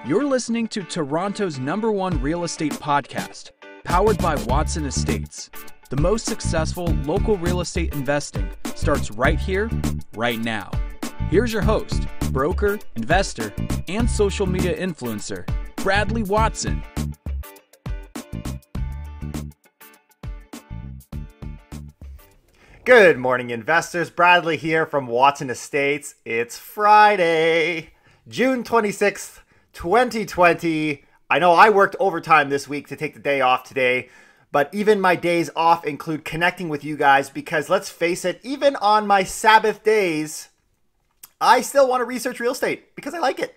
You're listening to Toronto's #1 real estate podcast, powered by Watson Estates. The most successful local real estate investing starts right here, right now. Here's your host, broker, investor, and social media influencer, Bradley Watson. Good morning, investors. Bradley here from Watson Estates. It's Friday, June 26th, 2020. I know I worked overtime this week to take the day off today, but even my days off include connecting with you guys because let's face it, even on my Sabbath days, I still want to research real estate because I like it.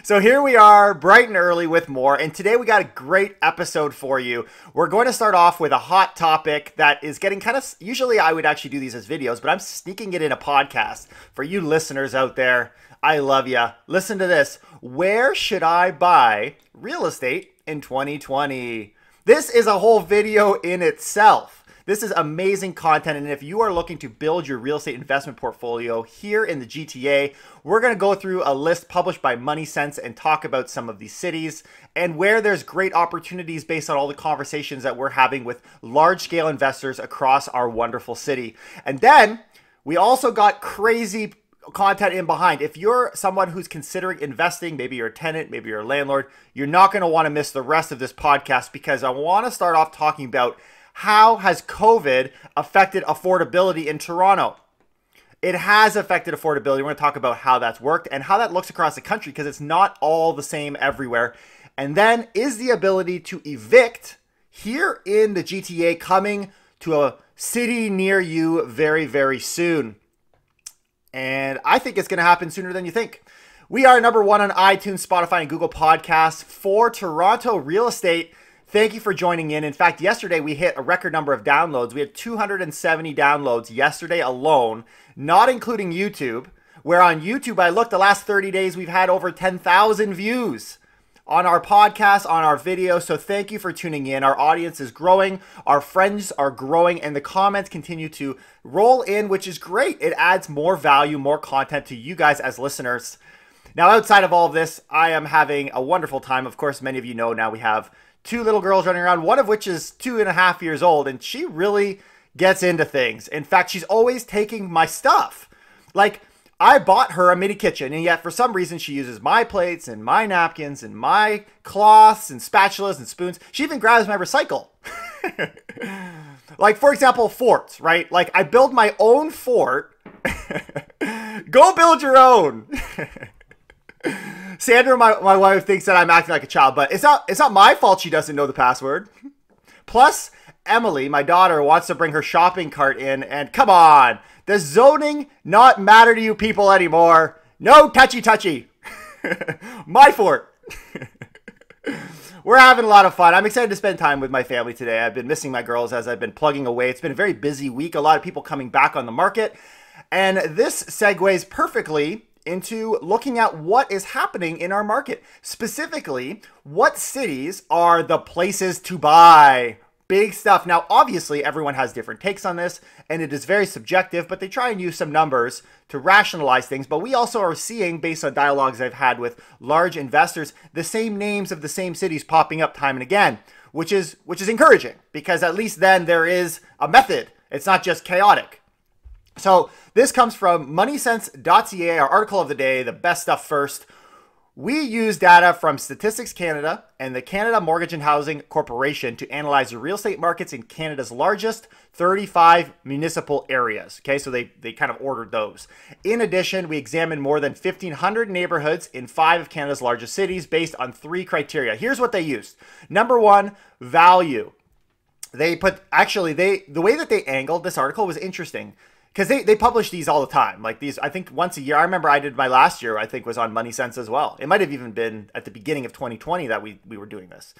So here we are, bright and early with more, and today we got a great episode for you. We're going to start off with a hot topic that is getting kind of, usually I would actually do these as videos, but I'm sneaking it in a podcast. For you listeners out there, I love ya. Listen to this. Where should I buy real estate in 2020? This is a whole video in itself. This is amazing content, and if you are looking to build your real estate investment portfolio here in the GTA, we're going to go through a list published by Money Sense and talk about some of these cities and where there's great opportunities based on all the conversations that we're having with large-scale investors across our wonderful city. And then we also got crazy content in behind. If you're someone who's considering investing, maybe you're a tenant, maybe you're a landlord, you're not going to want to miss the rest of this podcast because I want to start off talking about how has COVID affected affordability in Toronto? It has affected affordability. We're going to talk about how that's worked and how that looks across the country because it's not all the same everywhere. And then is the ability to evict here in the GTA coming to a city near you very, very soon? And I think it's going to happen sooner than you think. We are #1 on iTunes, Spotify, and Google Podcasts for Toronto real estate. Thank you for joining in. In fact, yesterday we hit a record number of downloads. We had 270 downloads yesterday alone, not including YouTube, where on YouTube, I looked the last 30 days, we've had over 10,000 views on our podcast, on our video. So thank you for tuning in. Our audience is growing. Our friends are growing, and the comments continue to roll in, which is great. It adds more value, more content to you guys as listeners. Now, outside of all of this, I am having a wonderful time. Of course, many of you know now we have 2 little girls running around, one of which is 2.5 years old, and she really gets into things. In fact, she's always taking my stuff. Like, I bought her a mini kitchen, and yet for some reason she uses my plates and my napkins and my cloths and spatulas and spoons. She even grabs my recycle. Like, for example, forts, right? Like, I build my own fort. Go build your own. Sandra, my wife, thinks that I'm acting like a child, but it's not my fault she doesn't know the password. Plus, Emily, my daughter, wants to bring her shopping cart in, and come on, does zoning not matter to you people anymore? No touchy. My fort. We're having a lot of fun. I'm excited to spend time with my family today. I've been missing my girls as I've been plugging away. It's been a very busy week, a lot of people coming back on the market, and this segues perfectly into looking at what is happening in our market. Specifically, what cities are the places to buy? Big stuff. Now, obviously, everyone has different takes on this, and it is very subjective, but they try and use some numbers to rationalize things. But we also are seeing, based on dialogues I've had with large investors, the same names of the same cities popping up time and again, which is encouraging, because at least then there is a method. It's not just chaotic. So this comes from moneysense.ca, our article of the day, the best stuff first. We use data from Statistics Canada and the Canada Mortgage and Housing Corporation to analyze the real estate markets in Canada's largest 35 municipal areas. Okay, so they kind of ordered those. In addition, we examined more than 1,500 neighborhoods in 5 of Canada's largest cities based on 3 criteria. Here's what they used. #1, value. The way that they angled this article was interesting, because they publish these all the time. Like these, I think once a year. I remember I did my last year, I think was on Money Sense as well. It might have even been at the beginning of 2020 that we were doing this.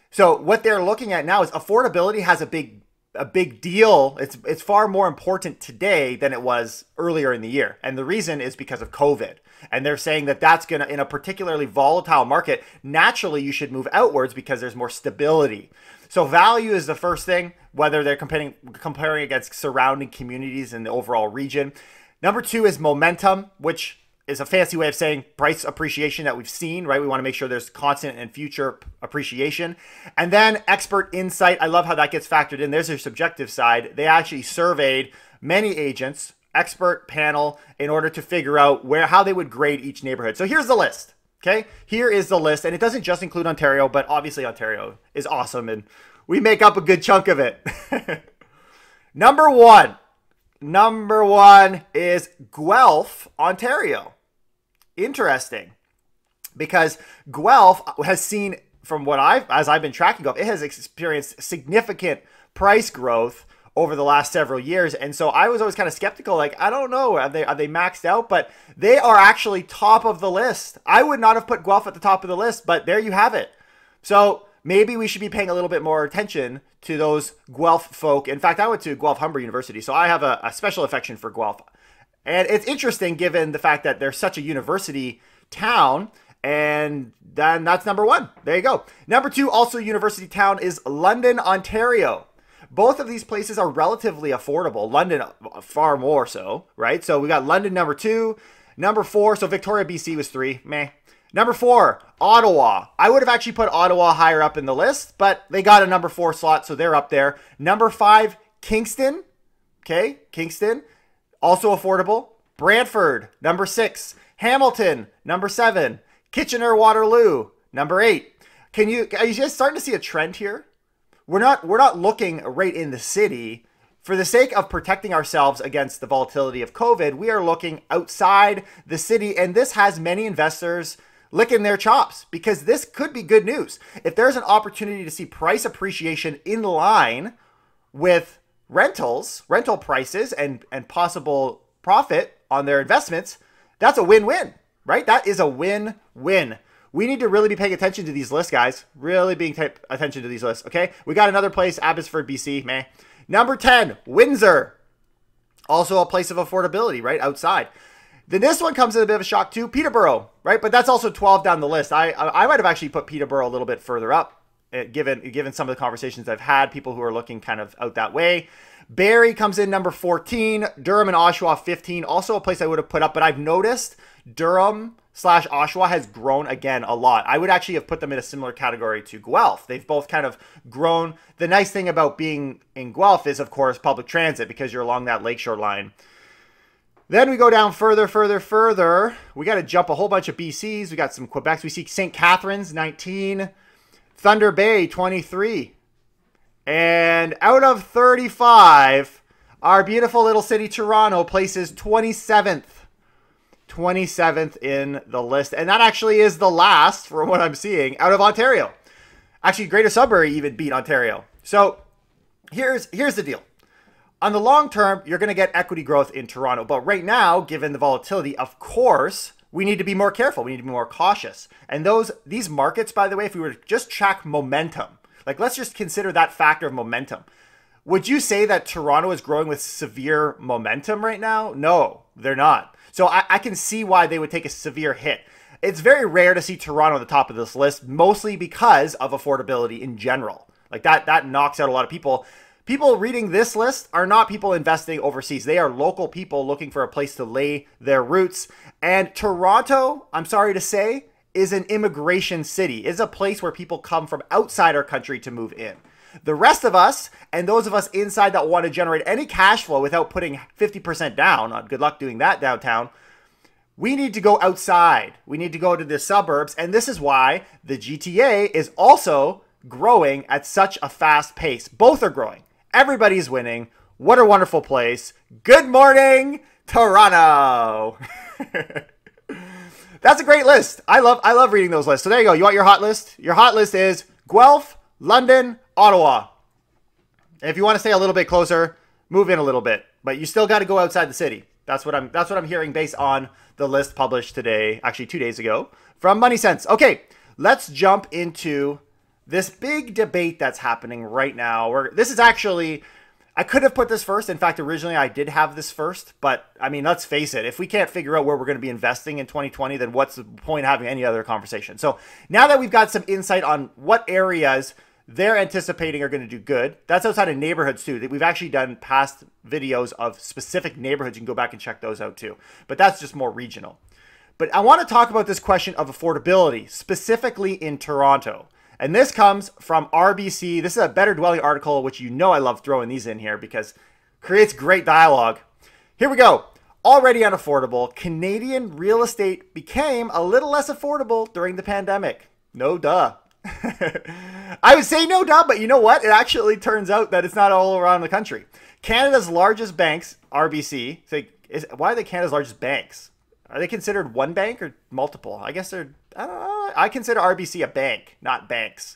So what they're looking at now is affordability has a big deal. It's far more important today than it was earlier in the year. And the reason is because of COVID. And they're saying that that's going to, in a particularly volatile market, naturally you should move outwards because there's more stability. So value is the first thing, whether they're comparing against surrounding communities in the overall region. Number 2 is momentum, which is a fancy way of saying price appreciation that we've seen, right? We want to make sure there's constant and future appreciation. And then expert insight. I love how that gets factored in. There's their subjective side. They actually surveyed many agents, expert panel, in order to figure out how they would grade each neighborhood. So here's the list. Okay, here is the list. And it doesn't just include Ontario, but obviously Ontario is awesome and we make up a good chunk of it. Number one is Guelph, Ontario. Interesting, because Guelph has seen, from what as I've been tracking Guelph, it has experienced significant price growth over the last several years. And so I was always kind of skeptical, like, I don't know, are they maxed out? But they are actually top of the list. I would not have put Guelph at the top of the list, but there you have it. So maybe we should be paying a little bit more attention to those Guelph folk. In fact, I went to Guelph Humber University, so I have a special affection for Guelph. And it's interesting given the fact that they're such a university town. And then that's number one. There you go. Number two, also university town, is London, Ontario. Both of these places are relatively affordable. London, far more so, right? So we got London number two. Number four, so Victoria, BC was three. Meh. Number four, Ottawa. I would have actually put Ottawa higher up in the list, but they got a number four slot, so they're up there. Number five, Kingston. Okay, Kingston, also affordable. Brantford, number six. Hamilton, number seven. Kitchener-Waterloo, number eight. Are you guys starting to see a trend here? We're not looking right in the city. For the sake of protecting ourselves against the volatility of COVID, we are looking outside the city, and this has many investors licking their chops because this could be good news. If there's an opportunity to see price appreciation in line with rental prices and possible profit on their investments, that's a win-win, right? That is a win-win. We need to really be paying attention to these lists, guys. Really being attention to these lists, okay? We got another place, Abbotsford, BC, meh. Number 10, Windsor. Also a place of affordability, right? Outside. Then this one comes as a bit of a shock too. Peterborough, right? But that's also 12 down the list. I might have actually put Peterborough a little bit further up, given some of the conversations I've had, people who are looking kind of out that way. Barrie comes in number 14. Durham and Oshawa, 15. Also a place I would have put up, but I've noticed Durham/Oshawa has grown again a lot. I would actually have put them in a similar category to Guelph. They've both kind of grown. The nice thing about being in Guelph is, of course, public transit because you're along that lakeshore line. Then we go down further. We got to jump a whole bunch of BCs. We got some Quebecs. We see St. Catharines, 19. Thunder Bay, 23. And out of 35, our beautiful little city, Toronto, places 27th. 27th in the list. And that actually is the last, from what I'm seeing, out of Ontario. Actually, Greater Sudbury even beat Ontario. So here's the deal. On the long term, you're going to get equity growth in Toronto. But right now, given the volatility, of course, we need to be more careful. We need to be more cautious. And these markets, by the way, if we were to just track momentum, like let's just consider that factor of momentum. Would you say that Toronto is growing with severe momentum right now? No, they're not. So I can see why they would take a severe hit. It's very rare to see Toronto at the top of this list, mostly because of affordability in general. Like that knocks out a lot of people. People reading this list are not people investing overseas. They are local people looking for a place to lay their roots. And Toronto, I'm sorry to say, is an immigration city. It's a place where people come from outside our country to move in. The rest of us, and those of us inside that want to generate any cash flow without putting 50% down, good luck doing that downtown, we need to go outside. We need to go to the suburbs, and this is why the GTA is also growing at such a fast pace. Both are growing. Everybody's winning. What a wonderful place. Good morning, Toronto. That's a great list. I love reading those lists. So there you go. You want your hot list? Your hot list is Guelph, London, Ottawa. And if you want to stay a little bit closer, move in a little bit, but you still got to go outside the city. That's what I'm hearing based on the list published today, actually 2 days ago, from Money Sense. Okay, let's jump into this big debate that's happening right now. This is actually, I could have put this first. In fact, originally I did have this first, but I mean, let's face it. If we can't figure out where we're going to be investing in 2020, then what's the point of having any other conversation? So now that we've got some insight on what areas they're anticipating are going to do good. That's outside of neighborhoods too. We've actually done past videos of specific neighborhoods. You can go back and check those out too. But that's just more regional. But I want to talk about this question of affordability, specifically in Toronto. And this comes from RBC. This is a Better Dwelling article, which you know I love throwing these in here because it creates great dialogue. Here we go. Already unaffordable, Canadian real estate became a little less affordable during the pandemic. No duh. I would say no duh, but you know what? It actually turns out that it's not all around the country. Canada's largest banks, RBC, why are they Canada's largest banks? Are they considered one bank or multiple? I guess they're, I don't know. I consider RBC a bank, not banks.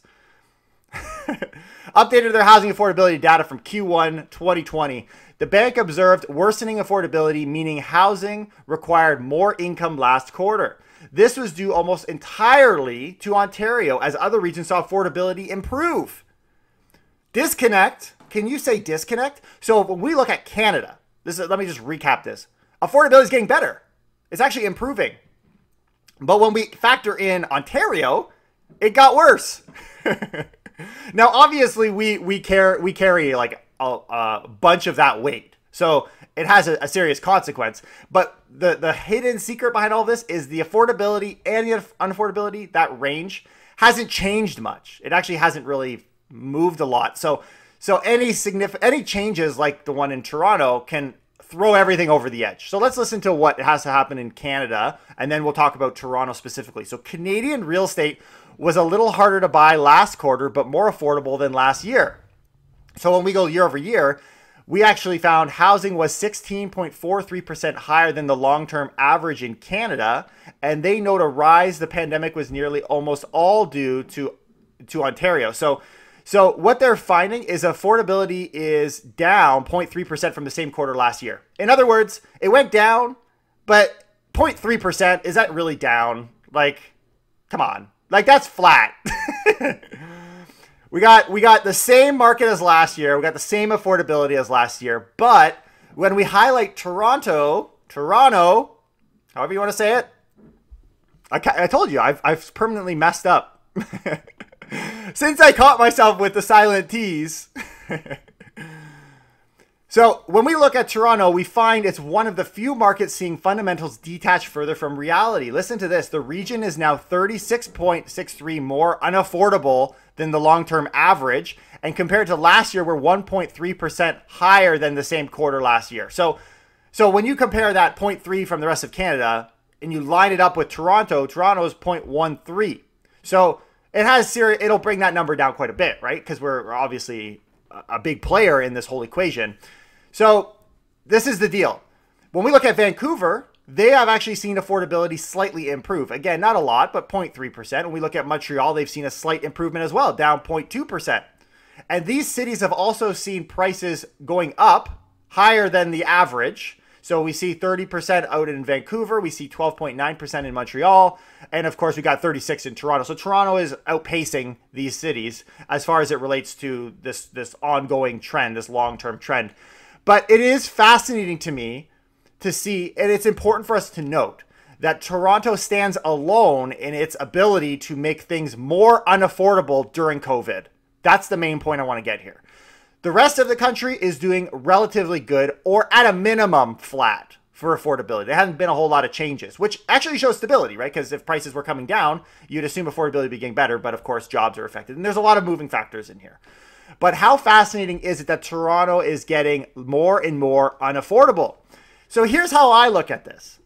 Updated their housing affordability data from Q1 2020. The bank observed worsening affordability, meaning housing required more income last quarter. This was due almost entirely to Ontario, as other regions saw affordability improve. Disconnect. Can you say disconnect? So when we look at Canada, let me just recap this. Affordability is getting better. It's actually improving. But when we factor in Ontario, it got worse. Now, obviously, we carry like a bunch of that weight. So it has a serious consequence. But the hidden secret behind all this is the affordability and the unaffordability, that range, hasn't changed much. It actually hasn't really moved a lot. So any changes like the one in Toronto can throw everything over the edge. So let's listen to what has to happen in Canada, and then we'll talk about Toronto specifically. So Canadian real estate was a little harder to buy last quarter, but more affordable than last year. So when we go year over year, we actually found housing was 16.43% higher than the long-term average in Canada, and they note a rise. The pandemic was nearly almost all due to Ontario. So what they're finding is affordability is down 0.3% from the same quarter last year. In other words, it went down, but 0.3%, is that really down? Like, come on. Like, that's flat. We got the same market as last year. We got the same affordability as last year. But when we highlight Toronto, however you want to say it, I told you, I've permanently messed up. Since I caught myself with the silent T's. So when we look at Toronto, we find it's one of the few markets seeing fundamentals detach further from reality. Listen to this. The region is now 36.63 more unaffordable than the long-term average. And compared to last year, we're 1.3% higher than the same quarter last year. So when you compare that 0.3 from the rest of Canada and you line it up with Toronto, Toronto is 0.13. So it'll bring that number down quite a bit, right? Because we're obviously a big player in this whole equation. So this is the deal. When we look at Vancouver, they have actually seen affordability slightly improve. Again, not a lot, but 0.3%. When we look at Montreal, they've seen a slight improvement as well, down 0.2%. And these cities have also seen prices going up higher than the average. So we see 30% out in Vancouver. We see 12.9% in Montreal. And of course, we got 36 in Toronto. So Toronto is outpacing these cities as far as it relates to this ongoing trend, this long-term trend. But it is fascinating to me to see, and it's important for us to note, that Toronto stands alone in its ability to make things more unaffordable during COVID. That's the main point I want to get here. The rest of the country is doing relatively good, or at a minimum flat for affordability. There hasn't been a whole lot of changes, which actually shows stability, right? Because if prices were coming down, you'd assume affordability would be getting better, but of course jobs are affected. And there's a lot of moving factors in here. But how fascinating is it that Toronto is getting more and more unaffordable? So here's how I look at this.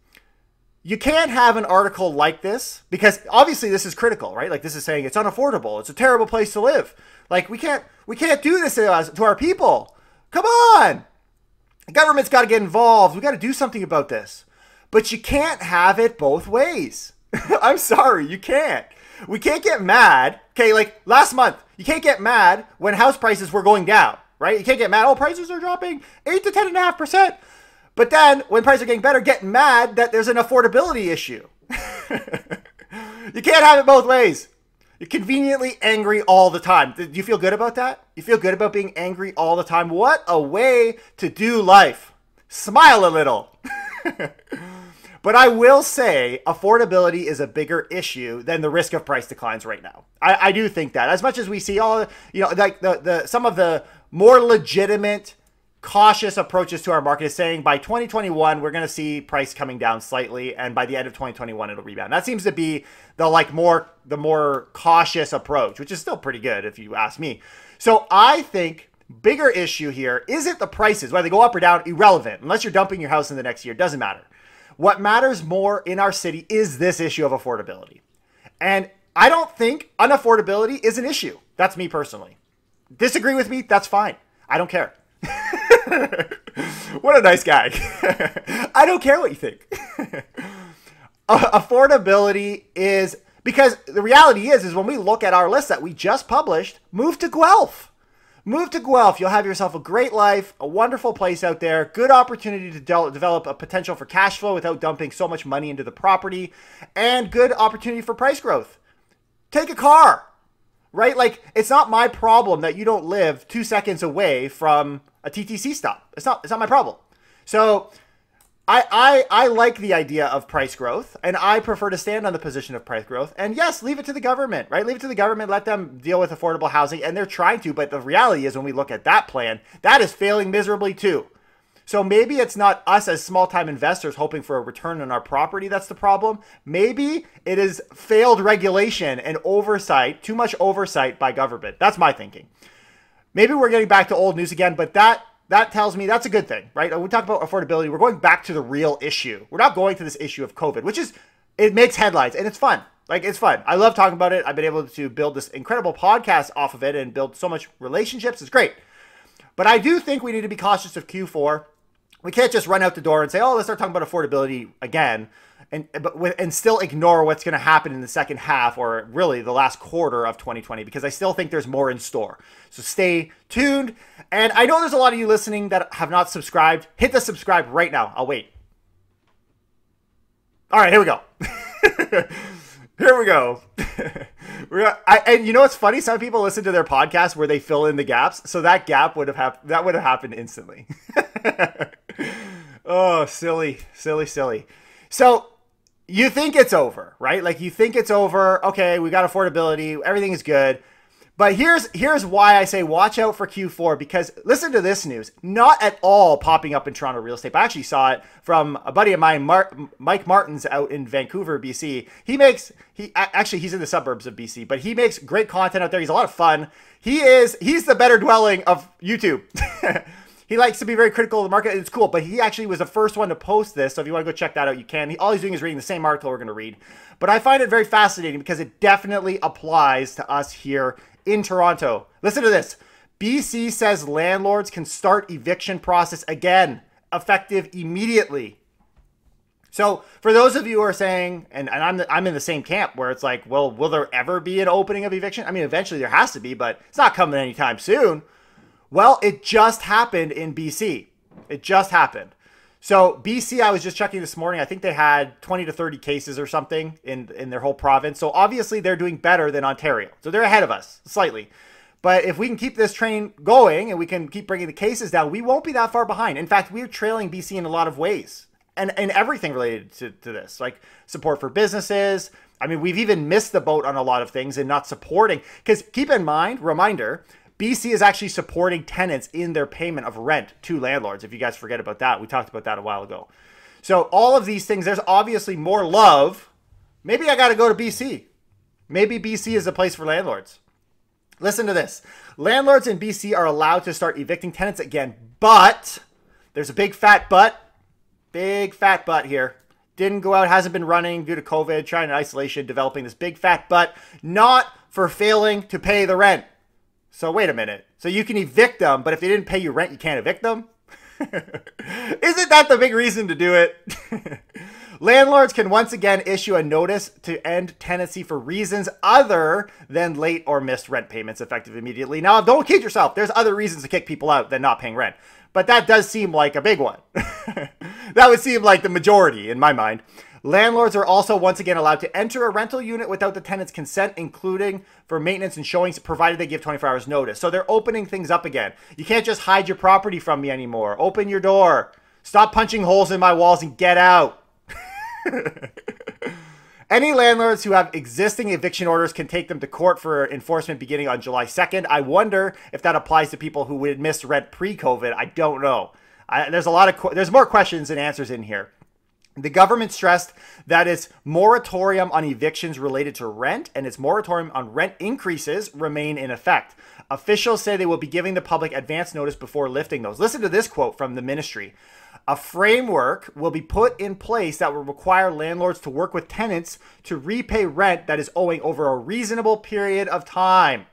You can't have an article like this, because obviously this is critical, right? Like, this is saying it's unaffordable. It's a terrible place to live. Like, we can't do this to our people. Come on. The government's got to get involved. We got to do something about this. But you can't have it both ways. I'm sorry, you can't. We can't get mad. Okay, like last month, you can't get mad when house prices were going down, right? You can't get mad, oh, prices are dropping 8 to 10.5%. But then when prices are getting better, get mad that there's an affordability issue. You can't have it both ways. You're conveniently angry all the time. Do you feel good about that? You feel good about being angry all the time? What a way to do life. Smile a little. But I will say affordability is a bigger issue than the risk of price declines right now. I do think that. As much as we see all, like some of the more legitimate cautious approaches to our market is saying by 2021 we're going to see price coming down slightly, and by the end of 2021 it'll rebound. That seems to be the more cautious approach, which is still pretty good if you ask me. So I think bigger issue here isn't the prices, whether they go up or down, irrelevant. Unless you're dumping your house in the next year, doesn't matter. What matters more in our city is this issue of affordability. And I don't think unaffordability is an issue. That's me personally. Disagree with me, that's fine. I don't care. What a nice guy. I don't care what you think. Affordability is, because the reality is when we look at our list that we just published, move to Guelph. Move to Guelph. You'll have yourself a great life, a wonderful place out there, good opportunity to develop a potential for cash flow without dumping so much money into the property, and good opportunity for price growth. Take a car, right? Like, it's not my problem that you don't live 2 seconds away from a TTC stop. It's not my problem. So I like the idea of price growth, and I prefer to stand on the position of price growth. And yes, leave it to the government, right? Leave it to the government, let them deal with affordable housing, and they're trying to, but the reality is when we look at that plan, that is failing miserably too. So maybe it's not us as small-time investors hoping for a return on our property that's the problem. Maybe it is failed regulation and oversight, too much oversight by government. That's my thinking. Maybe we're getting back to old news again, but that tells me that's a good thing, right? When we talk about affordability, we're going back to the real issue. We're not going to this issue of COVID, which is, it makes headlines and it's fun. Like, it's fun. I love talking about it. I've been able to build this incredible podcast off of it and build so much relationships. It's great. But I do think we need to be cautious of Q4. We can't just run out the door and say, oh, let's start talking about affordability again, and still ignore what's going to happen in the second half, or really the last quarter of 2020, because I still think there's more in store. So stay tuned. And I know there's a lot of you listening that have not subscribed. Hit the subscribe right now. I'll wait. All right, here we go. Here we go. And you know what's funny? Some people listen to their podcast where they fill in the gaps. So that gap would have happened instantly. Oh, silly. So you think it's over, right? Like, you think it's over. Okay, we got affordability. Everything is good. But here's why I say watch out for Q4, because listen to this news. Not at all popping up in Toronto real estate. But I actually saw it from a buddy of mine, Mike Martins, out in Vancouver, BC. He's in the suburbs of BC, but he makes great content out there. He's a lot of fun. He's the better dwelling of YouTube. He likes to be very critical of the market. It's cool, but he actually was the first one to post this. So if you want to go check that out, you can. All he's doing is reading the same article we're going to read. But I find it very fascinating because it definitely applies to us here in Toronto. Listen to this. BC says landlords can start eviction process again, effective immediately. So for those of you who are saying, and I'm in the same camp where it's like, well, will there ever be an opening of eviction? I mean, eventually there has to be, but it's not coming anytime soon. Well, it just happened in BC. It just happened. So BC, I was just checking this morning. I think they had 20 to 30 cases or something in their whole province. So obviously they're doing better than Ontario. So they're ahead of us slightly. But if we can keep this train going and we can keep bringing the cases down, we won't be that far behind. In fact, we're trailing BC in a lot of ways, and everything related to this, like support for businesses. I mean, we've even missed the boat on a lot of things and not supporting, because keep in mind, reminder, BC is actually supporting tenants in their payment of rent to landlords. If you guys forget about that, we talked about that a while ago. So all of these things, there's obviously more love. Maybe I got to go to BC. Maybe BC is a place for landlords. Listen to this. Landlords in BC are allowed to start evicting tenants again, but there's a big fat but. Big fat but here. Didn't go out, hasn't been running due to COVID, trying in isolation, developing this big fat but, not for failing to pay the rent. So wait a minute. So you can evict them, but if they didn't pay you rent, you can't evict them? Isn't that the big reason to do it? Landlords can once again issue a notice to end tenancy for reasons other than late or missed rent payments effective immediately. Now, don't kid yourself. There's other reasons to kick people out than not paying rent. But that does seem like a big one. That would seem like the majority in my mind. Landlords are also once again allowed to enter a rental unit without the tenant's consent, including for maintenance and showings, provided they give 24 hours notice. So they're opening things up again. You can't just hide your property from me anymore. Open your door. Stop punching holes in my walls and get out. Any landlords who have existing eviction orders can take them to court for enforcement beginning on July 2nd. I wonder if that applies to people who would miss rent pre-COVID. I don't know. There's more questions than answers in here. The government stressed that its moratorium on evictions related to rent and its moratorium on rent increases remain in effect. Officials say they will be giving the public advance notice before lifting those. Listen to this quote from the ministry. A framework will be put in place that will require landlords to work with tenants to repay rent that is owing over a reasonable period of time.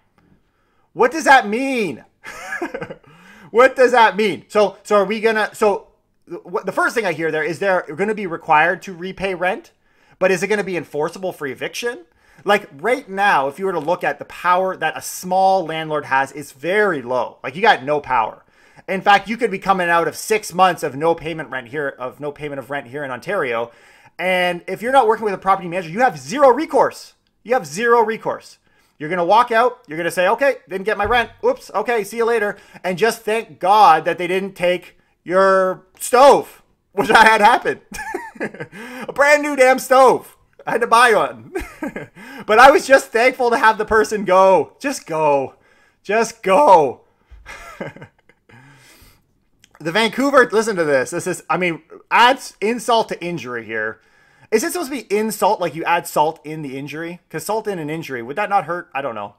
What does that mean? What does that mean? So are we gonna, the first thing I hear there is they're going to be required to repay rent, but is it going to be enforceable for eviction? Like right now, if you were to look at the power that a small landlord has, it's very low. Like you got no power. In fact, you could be coming out of 6 months of no payment of rent here in Ontario. And if you're not working with a property manager, you have zero recourse. You have zero recourse. You're going to walk out. You're going to say, okay, didn't get my rent. Oops. Okay. See you later. And just thank God that they didn't take your stove, which I had happen. A brand new damn stove. I had to buy one. But I was just thankful to have the person go. Just go. Just go. The Vancouver, listen to this. This is, adds insult to injury here. Is it supposed to be insult, like you add salt in the injury? Because salt in an injury, would that not hurt? I don't know.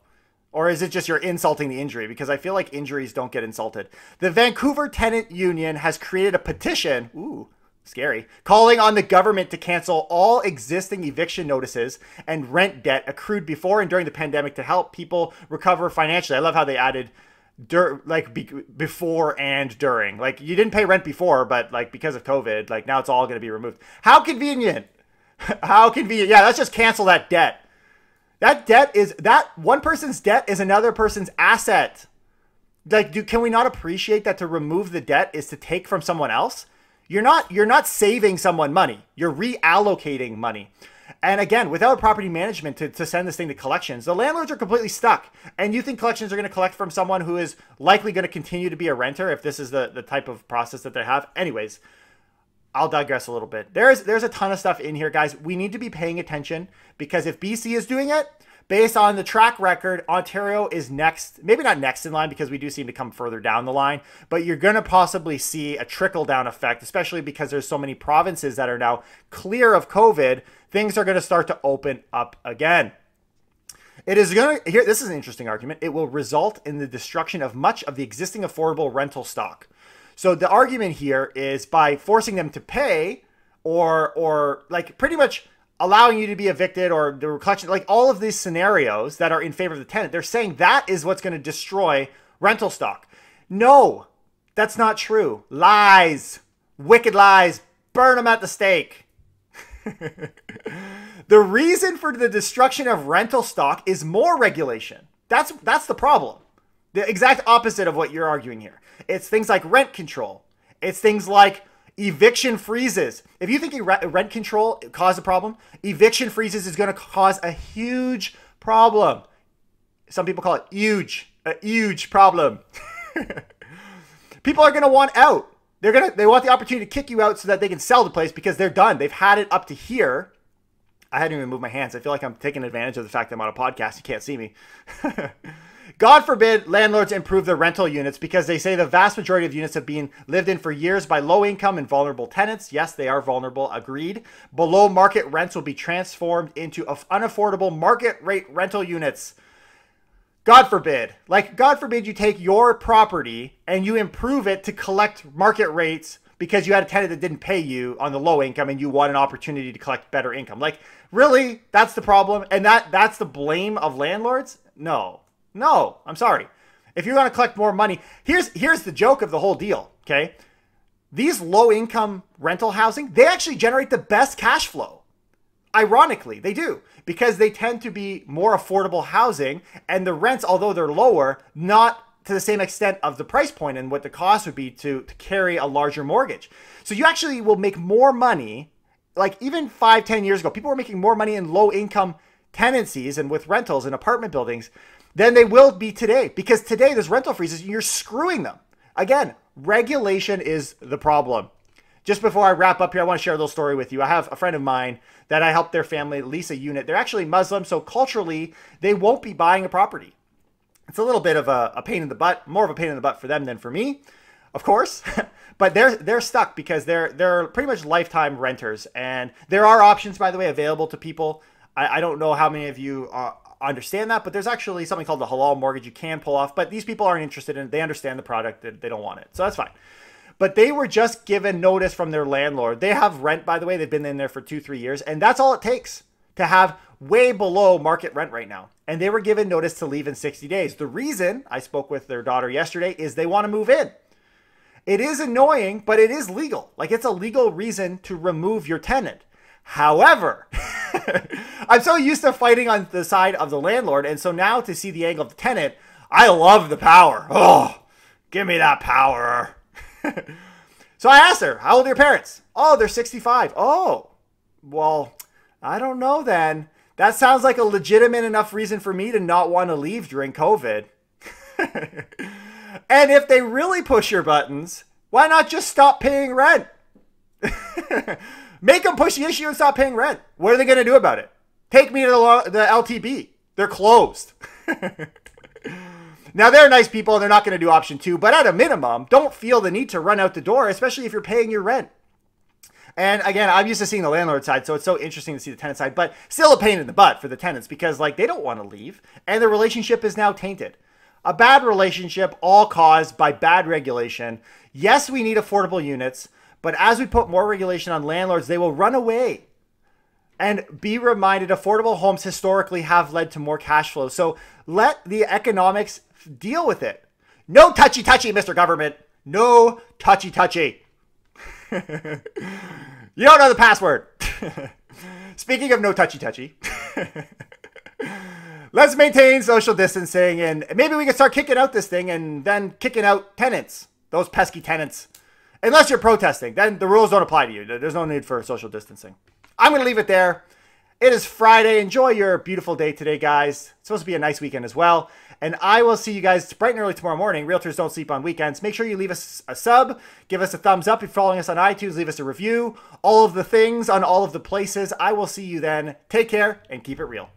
Or is it just you're insulting the injury? Because I feel like injuries don't get insulted. The Vancouver Tenant Union has created a petition, ooh, scary, calling on the government to cancel all existing eviction notices and rent debt accrued before and during the pandemic to help people recover financially. I love how they added before and during. Like you didn't pay rent before, but like because of COVID, like now it's all going to be removed. How convenient. How convenient. Yeah, let's just cancel that debt. That one person's debt is another person's asset. Like, can we not appreciate that to remove the debt is to take from someone else? You're not saving someone money. You're reallocating money. And again, without property management to send this thing to collections, the landlords are completely stuck. And you think collections are going to collect from someone who is likely going to continue to be a renter if this is the type of process that they have? Anyways, I'll digress a little bit. There's a ton of stuff in here, guys. We need to be paying attention because if BC is doing it, based on the track record, Ontario is next, maybe not next in line because we do seem to come further down the line, but you're going to possibly see a trickle-down effect, especially because there's so many provinces that are now clear of COVID. Things are going to start to open up again. This is an interesting argument. It will result in the destruction of much of the existing affordable rental stock. So the argument here is by forcing them to pay or like pretty much allowing you to be evicted or the collection, like all of these scenarios that are in favor of the tenant, they're saying that is what's going to destroy rental stock. No, that's not true. Lies, wicked lies, burn them at the stake. The reason for the destruction of rental stock is more regulation. That's the problem. The exact opposite of what you're arguing here. It's things like rent control. It's things like eviction freezes. If you think rent control caused a problem, eviction freezes is going to cause a huge problem. Some people call it huge, a huge problem. People are going to want out. They want the opportunity to kick you out so that they can sell the place because they're done. They've had it up to here. I hadn't even moved my hands. I feel like I'm taking advantage of the fact that I'm on a podcast. You can't see me. God forbid landlords improve their rental units because they say the vast majority of units have been lived in for years by low-income and vulnerable tenants. Yes, they are vulnerable. Agreed. Below market rents will be transformed into unaffordable market rate rental units. God forbid. Like, God forbid you take your property and you improve it to collect market rates because you had a tenant that didn't pay you on the low income and you want an opportunity to collect better income. Like, really? That's the problem? And that's the blame of landlords? No, I'm sorry. If you're going to collect more money, here's the joke of the whole deal, okay? These low-income rental housing, they actually generate the best cash flow. Ironically, they do, because they tend to be more affordable housing, and the rents, although they're lower, not to the same extent of the price point and what the cost would be to carry a larger mortgage. So you actually will make more money, like even 5-10 years ago, people were making more money in low-income tenancies and with rentals and apartment buildings than they will be today. Because today there's rental freezes and you're screwing them. Again, regulation is the problem. Just before I wrap up here, I want to share a little story with you. I have a friend of mine that I helped their family lease a unit. They're actually Muslim, so culturally, they won't be buying a property. It's a little bit of a pain in the butt, more of a pain in the butt for them than for me, of course. But they're stuck because they're pretty much lifetime renters. And there are options, by the way, available to people. I don't know how many of you understand that, but there's actually something called the halal mortgage you can pull off. But these people aren't interested in it. They understand the product. They don't want it. So that's fine. But they were just given notice from their landlord. They have rent, by the way. They've been in there for 2-3 years. And that's all it takes to have way below market rent right now. And they were given notice to leave in 60 days. The reason, I spoke with their daughter yesterday, is they want to move in. It is annoying, but it is legal. Like, it's a legal reason to remove your tenant. However, I'm so used to fighting on the side of the landlord. And so now to see the angle of the tenant, I love the power. Oh, give me that power. So I asked her, how old are your parents? Oh, they're 65. Oh, well, I don't know then. That sounds like a legitimate enough reason for me to not want to leave during COVID. And if they really push your buttons, why not just stop paying rent? Make them push the issue and stop paying rent. What are they going to do about it? Take me to the LTB. They're closed. Now, they're nice people and they're not going to do option 2, but at a minimum, don't feel the need to run out the door, especially if you're paying your rent. And again, I'm used to seeing the landlord side, so it's so interesting to see the tenant side, but still a pain in the butt for the tenants because like they don't want to leave and the relationship is now tainted. A bad relationship all caused by bad regulation. Yes, we need affordable units, but as we put more regulation on landlords, they will run away. And be reminded, affordable homes historically have led to more cash flow. So let the economics deal with it. No touchy-touchy, Mr. Government. No touchy-touchy. You don't know the password. Speaking of no touchy-touchy, let's maintain social distancing and maybe we can start kicking out this thing and then kicking out tenants, those pesky tenants. Unless you're protesting, then the rules don't apply to you. There's no need for social distancing. I'm going to leave it there. It is Friday. Enjoy your beautiful day today, guys. It's supposed to be a nice weekend as well. And I will see you guys bright and early tomorrow morning. Realtors don't sleep on weekends. Make sure you leave us a sub. Give us a thumbs up if you're following us on iTunes. Leave us a review. All of the things on all of the places. I will see you then. Take care and keep it real.